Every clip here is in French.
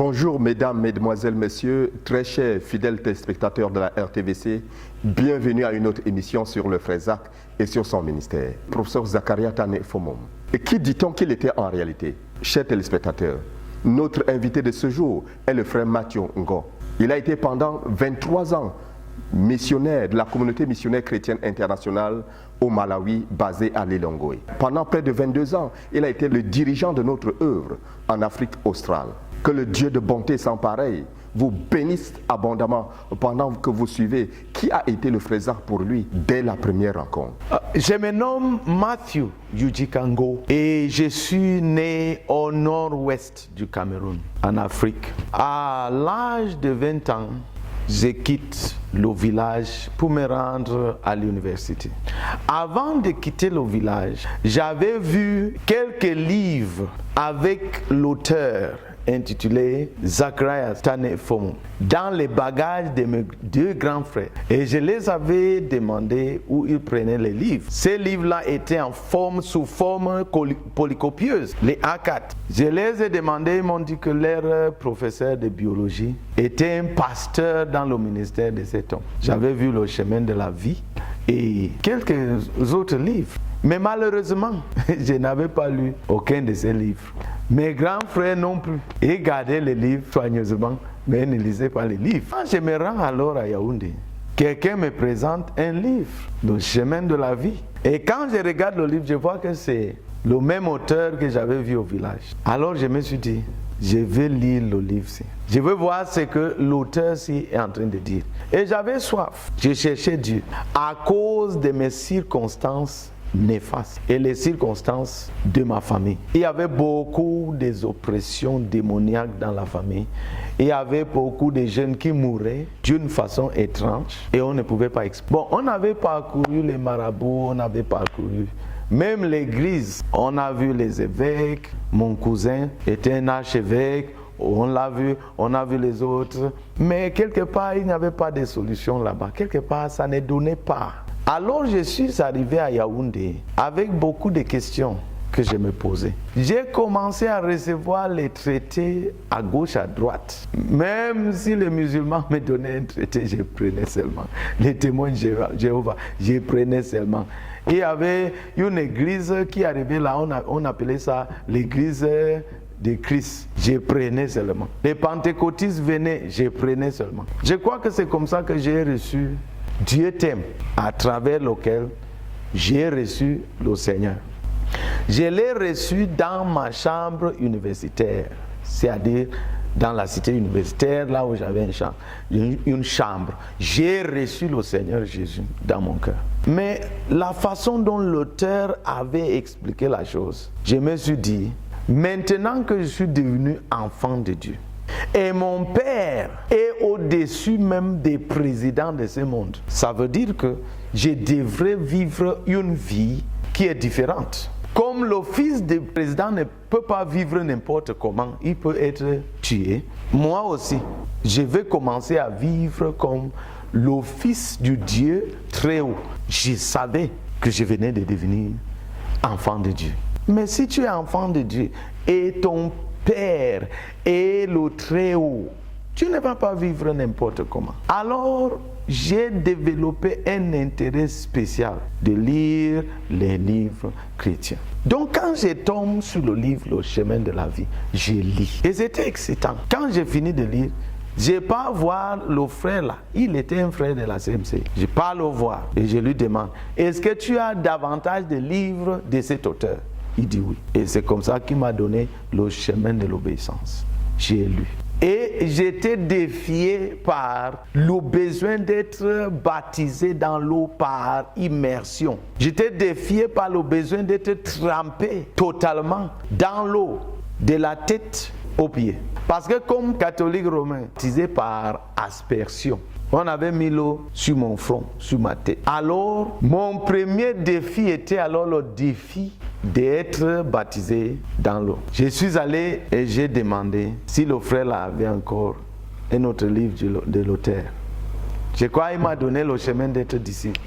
Bonjour mesdames, mesdemoiselles, messieurs, très chers fidèles téléspectateurs de la RTVC, bienvenue à une autre émission sur le frère Zach et sur son ministère. Professeur Zakaria Tane Fomom. Et qui dit-on qu'il était en réalité? Chers téléspectateurs, notre invité de ce jour est le frère Mathieu Ngo. Il a été pendant 23 ans missionnaire de la communauté missionnaire chrétienne internationale au Malawi, basé à Lilongwe. Pendant près de 22 ans, il a été le dirigeant de notre œuvre en Afrique australe. Que le Dieu de bonté sans pareil vous bénisse abondamment pendant que vous suivez qui a été le frère Zach pour lui dès la première rencontre. Je me nomme Mathieu Yujikango et je suis né au nord-ouest du Cameroun, en Afrique. À l'âge de 20 ans, je quitte le village pour me rendre à l'université. Avant de quitter le village, j'avais vu quelques livres avec l'auteur intitulé Zakaria Tane Fomom dans les bagages de mes deux grands frères. Et je les avais demandé où ils prenaient les livres. Ces livres-là étaient sous forme polycopieuse, les A4. Je les ai demandés, ils m'ont dit que leur professeur de biologie était un pasteur dans le ministère de cet homme. J'avais vu le chemin de la vie et quelques autres livres. Mais malheureusement, je n'avais pas lu aucun de ces livres. Mes grands frères non plus. Ils gardaient les livres soigneusement, mais ils ne lisaient pas les livres. Quand je me rends alors à Yaoundé, quelqu'un me présente un livre, Le chemin de la vie. Et quand je regarde le livre, je vois que c'est le même auteur que j'avais vu au village. Alors je me suis dit, je vais lire le livre-ci. Je veux voir ce que l'auteur-ci est en train de dire. Et j'avais soif. Je cherchais Dieu. À cause de mes circonstances néfastes et les circonstances de ma famille. Il y avait beaucoup d'oppressions démoniaques dans la famille. Il y avait beaucoup de jeunes qui mouraient d'une façon étrange et on ne pouvait pas expliquer. Bon, on avait parcouru les marabouts, on avait parcouru même l'église. On a vu les évêques. Mon cousin était un archevêque. On l'a vu, on a vu les autres. Mais quelque part, il n'y avait pas de solution là-bas. Quelque part, ça ne donnait pas. Alors je suis arrivé à Yaoundé avec beaucoup de questions que je me posais. J'ai commencé à recevoir les traités à gauche, à droite. Même si les musulmans me donnaient un traité, je prenais seulement. Les témoins de Jéhovah, je prenais seulement. Il y avait une église qui arrivait là, on appelait ça l'église de Christ. Je prenais seulement. Les pentecôtistes venaient, je prenais seulement. Je crois que c'est comme ça que j'ai reçu Dieu t'aime, à travers lequel j'ai reçu le Seigneur. Je l'ai reçu dans ma chambre universitaire, c'est-à-dire dans la cité universitaire, là où j'avais une chambre. J'ai reçu le Seigneur Jésus dans mon cœur. Mais la façon dont l'auteur avait expliqué la chose, je me suis dit, maintenant que je suis devenu enfant de Dieu, et mon père est au-dessus même des présidents de ce monde, ça veut dire que je devrais vivre une vie qui est différente. Comme le fils du président ne peut pas vivre n'importe comment, il peut être tué. Moi aussi, je vais commencer à vivre comme le fils du Dieu très haut. Je savais que je venais de devenir enfant de Dieu. Mais si tu es enfant de Dieu et ton Père est le très haut, tu ne vas pas vivre n'importe comment. Alors, j'ai développé un intérêt spécial de lire les livres chrétiens. Donc, quand je tombe sur le livre Le chemin de la vie, je lis. Et c'était excitant. Quand j'ai fini de lire, je pars voir le frère là. Il était un frère de la CMC. Je pars le voir et je lui demande, est-ce que tu as davantage de livres de cet auteur? Il dit oui. Et c'est comme ça qu'il m'a donné Le chemin de l'obéissance. J'ai lu. Et j'étais défié par le besoin d'être baptisé dans l'eau par immersion. J'étais défié par le besoin d'être trempé totalement dans l'eau, de la tête aux pieds. Parce que comme catholique romain, baptisé par aspersion, on avait mis l'eau sur mon front, sur ma tête. Alors, mon premier défi était alors le défi d'être baptisé dans l'eau. Je suis allé et j'ai demandé si le frère là avait encore un autre livre de l'auteur. Je crois qu'il m'a donné Le chemin d'être disciple.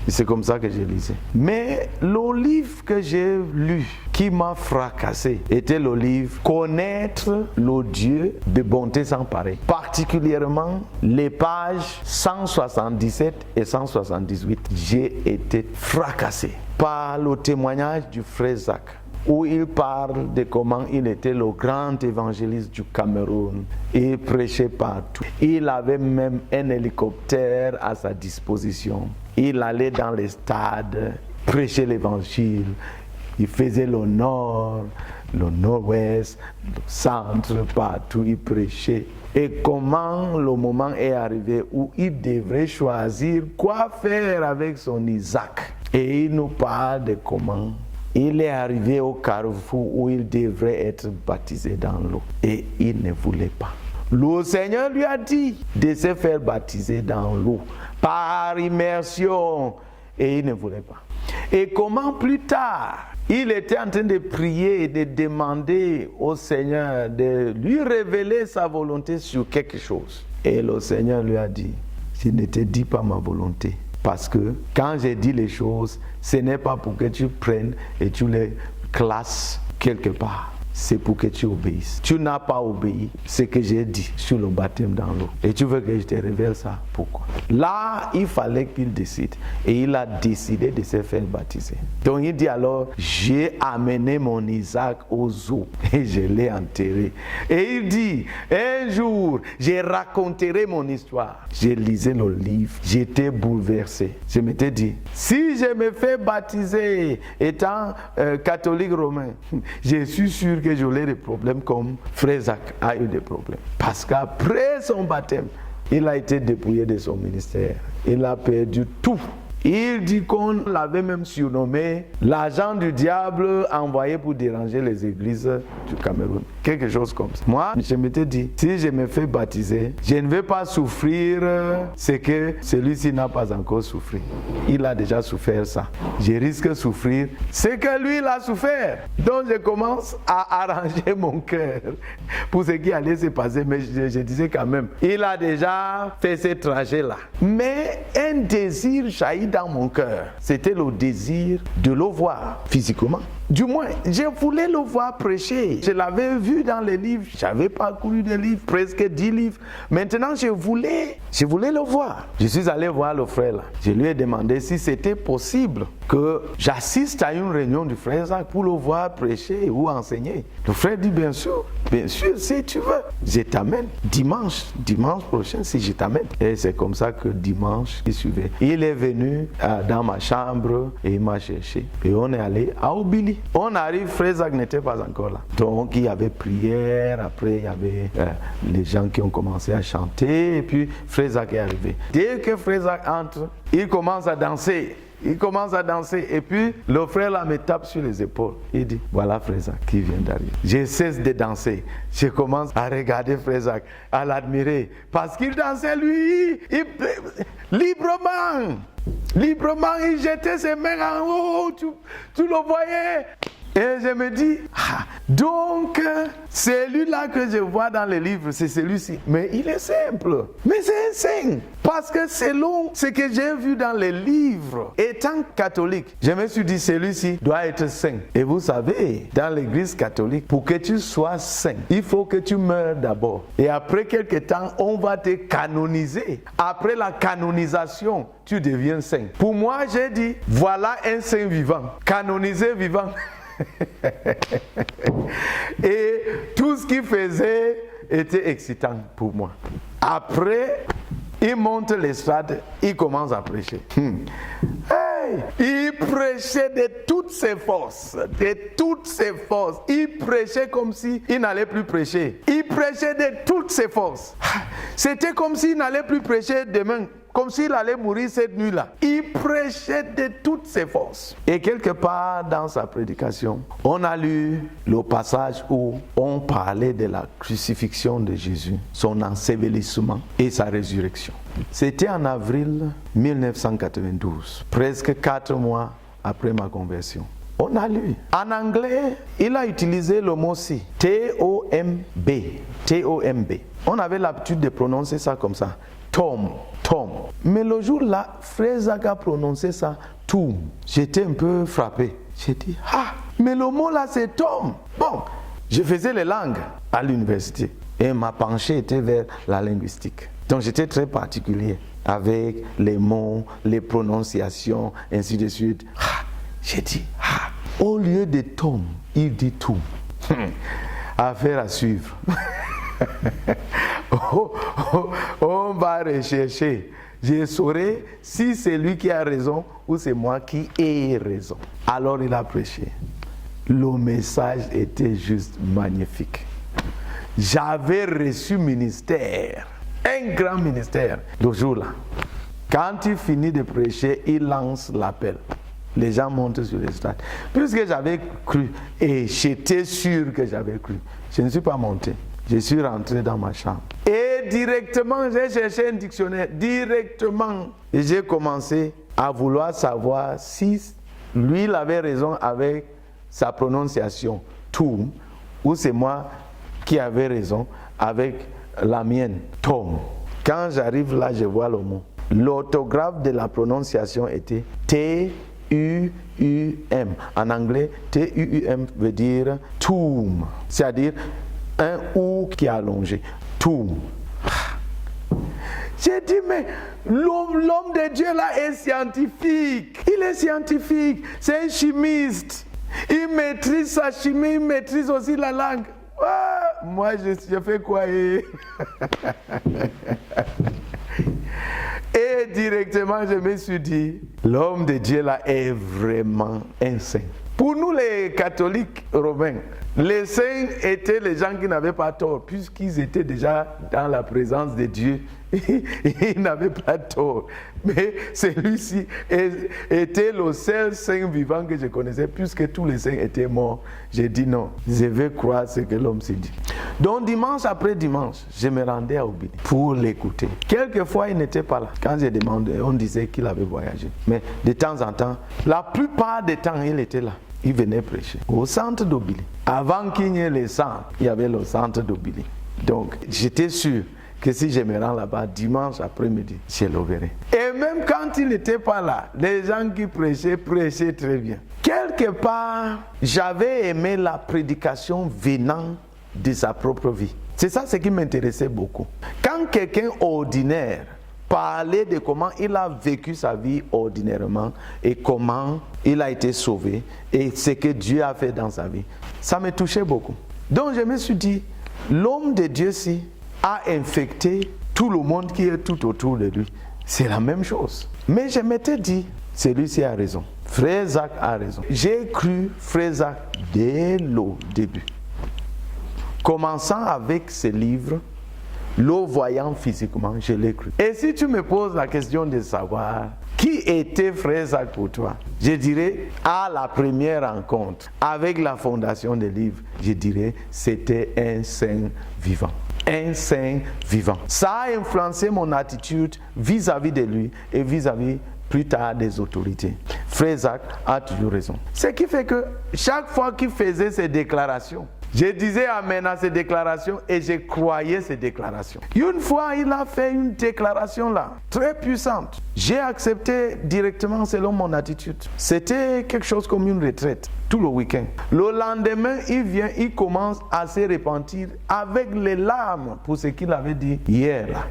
C'est comme ça que je lisais. Mais le livre que j'ai lu, qui m'a fracassé, était le livre Connaître le Dieu de bonté sans pareil. Particulièrement les pages 177 et 178. J'ai été fracassé par le témoignage du frère Zach, où il parle de comment il était le grand évangéliste du Cameroun. Il prêchait partout. Il avait même un hélicoptère à sa disposition. Il allait dans les stades, prêcher l'évangile. Il faisait le nord, le nord-ouest, le centre, partout. Il prêchait. Et comment le moment est arrivé où il devrait choisir quoi faire avec son Isaac. Et il nous parle de comment il est arrivé au carrefour où il devrait être baptisé dans l'eau. Et il ne voulait pas. Le Seigneur lui a dit de se faire baptiser dans l'eau par immersion. Et il ne voulait pas. Et comment plus tard, il était en train de prier et de demander au Seigneur de lui révéler sa volonté sur quelque chose. Et le Seigneur lui a dit, je ne te dis pas ma volonté. Parce que quand j'ai dit les choses, ce n'est pas pour que tu prennes et tu les classes quelque part. C'est pour que tu obéisses. Tu n'as pas obéi ce que j'ai dit sur le baptême dans l'eau. Et tu veux que je te révèle ça. Pourquoi? Là, il fallait qu'il décide. Et il a décidé de se faire baptiser. Donc il dit alors, j'ai amené mon Isaac aux eaux et je l'ai enterré. Et il dit, un jour, je raconterai mon histoire. J'ai lisé le livre. J'étais bouleversé. Je m'étais dit, si je me fais baptiser étant catholique romain, je suis sûr que j'aurai des problèmes comme Frère Zach a eu des problèmes. Parce qu'après son baptême, il a été dépouillé de son ministère. Il a perdu tout. Il dit qu'on l'avait même surnommé l'agent du diable envoyé pour déranger les églises du Cameroun. Quelque chose comme ça. Moi, je m'étais dit, si je me fais baptiser, je ne vais pas souffrir ce que celui-ci n'a pas encore souffert. Il a déjà souffert ça. Je risque de souffrir ce que lui, il a souffert. Donc, je commence à arranger mon cœur pour ce qui allait se passer. Mais je disais quand même, il a déjà fait ce trajet-là. Mais un désir jaillit dans mon cœur. C'était le désir de le voir physiquement. Du moins, je voulais le voir prêcher. Je l'avais vu dans les livres. J'avais parcouru des livres, presque 10 livres. Maintenant, je voulais le voir. Je suis allé voir le frère là. Je lui ai demandé si c'était possible que j'assiste à une réunion du frère Zach pour le voir prêcher ou enseigner. Le frère dit bien sûr, si tu veux. Je t'amène dimanche prochain si je t'amène. Et c'est comme ça que dimanche qui suivait, il est venu dans ma chambre et il m'a cherché. Et on est allé à Obili. On arrive, frère Zach n'était pas encore là. Donc il y avait prière, après il y avait les gens qui ont commencé à chanter et puis frère Zach est arrivé. Dès que frère Zach entre, il commence à danser. Et puis le frère là me tape sur les épaules. Il dit, voilà frère Zach qui vient d'arriver. Je cesse de danser. Je commence à regarder frère Zach, à l'admirer. Parce qu'il dansait lui, librement, il jetait ses mains en haut, tu le voyais. Et je me dis, donc celui-là que je vois dans les livres, c'est celui-ci. Mais il est simple. Mais c'est un saint. Parce que selon ce que j'ai vu dans les livres, étant catholique, je me suis dit, celui-ci doit être saint. Et vous savez, dans l'église catholique, pour que tu sois saint, il faut que tu meurs d'abord. Et après quelque temps, on va te canoniser. Après la canonisation, tu deviens saint. Pour moi, j'ai dit, voilà un saint vivant. Canonisé vivant. Et tout ce qu'il faisait était excitant pour moi. Après, il monte l'estrade, il commence à prêcher. Il prêchait de toutes ses forces. Il prêchait comme s'il n'allait plus prêcher. Il prêchait de toutes ses forces. C'était comme s'il n'allait plus prêcher demain. Comme s'il allait mourir cette nuit-là. Il prêchait de toutes ses forces. Et quelque part dans sa prédication, on a lu le passage où on parlait de la crucifixion de Jésus, son ensevelissement et sa résurrection. C'était en avril 1992, presque 4 mois après ma conversion. On a lu. En anglais, il a utilisé le mot ci, T-O-M-B. On avait l'habitude de prononcer ça comme ça. Tom. Mais le jour-là, Frère Zach a prononcé ça, Toum. J'étais un peu frappé. J'ai dit, mais le mot là c'est Tom. Bon, je faisais les langues à l'université et ma penchée était vers la linguistique. Donc j'étais très particulier avec les mots, les prononciations, ainsi de suite. J'ai dit, au lieu de Tom, il dit Toum. Affaire à suivre. On va rechercher. Je saurai si c'est lui qui a raison ou c'est moi qui ai raison. Alors il a prêché. Le message était juste magnifique. J'avais reçu ministère, un grand ministère, le jour-là. Quand il finit de prêcher, il lance l'appel. Les gens montent sur les stades. Puisque j'avais cru, et j'étais sûr que j'avais cru, je ne suis pas monté. Je suis rentré dans ma chambre. Et directement, j'ai cherché un dictionnaire. Directement, et j'ai commencé à vouloir savoir si lui, il avait raison avec sa prononciation, Toum, ou c'est moi qui avais raison avec la mienne, Tom. Quand j'arrive là, je vois le mot. L'orthographe de la prononciation était T-U-U-M. En anglais, T-U-U-M veut dire Toum, c'est-à-dire un ou qui est allongé. Toum. J'ai dit, mais l'homme de Dieu là est scientifique. Il est scientifique. C'est un chimiste. Il maîtrise sa chimie, il maîtrise aussi la langue. Moi, je fais quoi? Et directement, je me suis dit, l'homme de Dieu là est vraiment un saint. Pour nous, les catholiques romains, les saints étaient les gens qui n'avaient pas tort, puisqu'ils étaient déjà dans la présence de Dieu. Ils n'avaient pas tort. Mais celui-ci était le seul saint vivant que je connaissais, puisque tous les saints étaient morts. J'ai dit non, je vais croire ce que l'homme s'est dit. Donc dimanche après dimanche, je me rendais à Obili pour l'écouter. Quelquefois, il n'était pas là. Quand j'ai demandé, on disait qu'il avait voyagé. Mais de temps en temps, la plupart des temps, il était là. Il venait prêcher au centre d'Obili. Avant qu'il n'y ait les centres, il y avait le centre d'Obili. Donc, j'étais sûr que si je me rends là-bas dimanche après-midi, je le verrai. Et même quand il n'était pas là, les gens qui prêchaient très bien. Quelque part, j'avais aimé la prédication venant de sa propre vie. C'est ça ce qui m'intéressait beaucoup. Quand quelqu'un ordinaire parlait de comment il a vécu sa vie ordinairement et comment il a été sauvé et ce que Dieu a fait dans sa vie, ça me touchait beaucoup. Donc je me suis dit, l'homme de Dieu-ci a infecté tout le monde qui est tout autour de lui. C'est la même chose. Mais je m'étais dit, celui-ci a raison. Frère Zach a raison. J'ai cru Frère Zach dès le début. Commençant avec ce livre, le voyant physiquement, je l'ai cru. Et si tu me poses la question de savoir qui était Frère Zach pour toi, je dirais à la première rencontre avec la fondation des livres, je dirais c'était un saint vivant. Un saint vivant. Ça a influencé mon attitude vis-à-vis de lui et vis-à-vis plus tard des autorités. Frère Zach a toujours raison. Ce qui fait que chaque fois qu'il faisait ses déclarations, je disais amen à ces déclarations et je croyais ces déclarations. Une fois, il a fait une déclaration là, très puissante. J'ai accepté directement selon mon attitude. C'était quelque chose comme une retraite, tout le week-end. Le lendemain, il vient, il commence à se repentir avec les larmes pour ce qu'il avait dit hier là.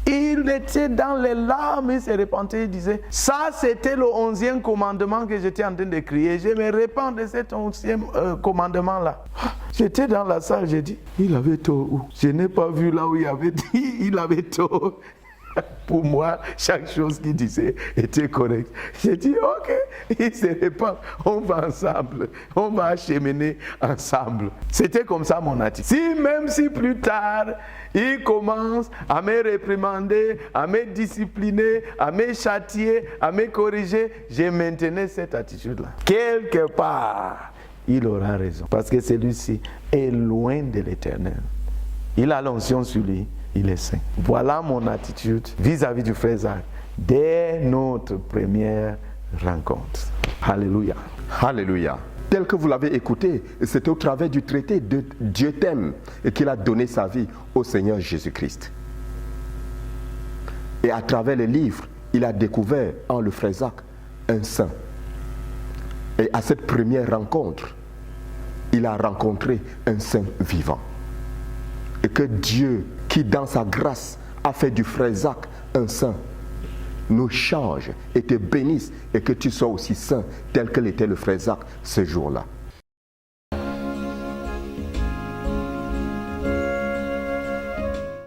Il était dans les larmes, il s'est repenti, il disait, ça c'était le 11e commandement que j'étais en train de crier. Je me repens de cet 11e commandement là. J'étais dans la salle, j'ai dit, il avait tort où? Je n'ai pas vu là où il avait dit, il avait tort. Pour moi, chaque chose qu'il disait était correcte. J'ai dit, ok, il se répand, on va ensemble, on va acheminer ensemble. C'était comme ça mon attitude. Même si plus tard, il commence à me réprimander, à me discipliner, à me châtier, à me corriger, je maintenais cette attitude-là. Quelque part, il aura raison. Parce que celui-ci est loin de l'Éternel. Il a l'onction sur lui. Il est saint. Voilà mon attitude vis-à-vis du frère Zach dès notre première rencontre. Alléluia. Alléluia. Tel que vous l'avez écouté, c'est au travers du traité de Dieu t'aime et qu'il a donné sa vie au Seigneur Jésus-Christ. Et à travers les livres, il a découvert en le frère Zach un saint. Et à cette première rencontre, il a rencontré un saint vivant. Et que Dieu, qui dans sa grâce a fait du frère Zach un saint, nous change et te bénisse et que tu sois aussi saint tel que l'était le frère Zach ce jour-là.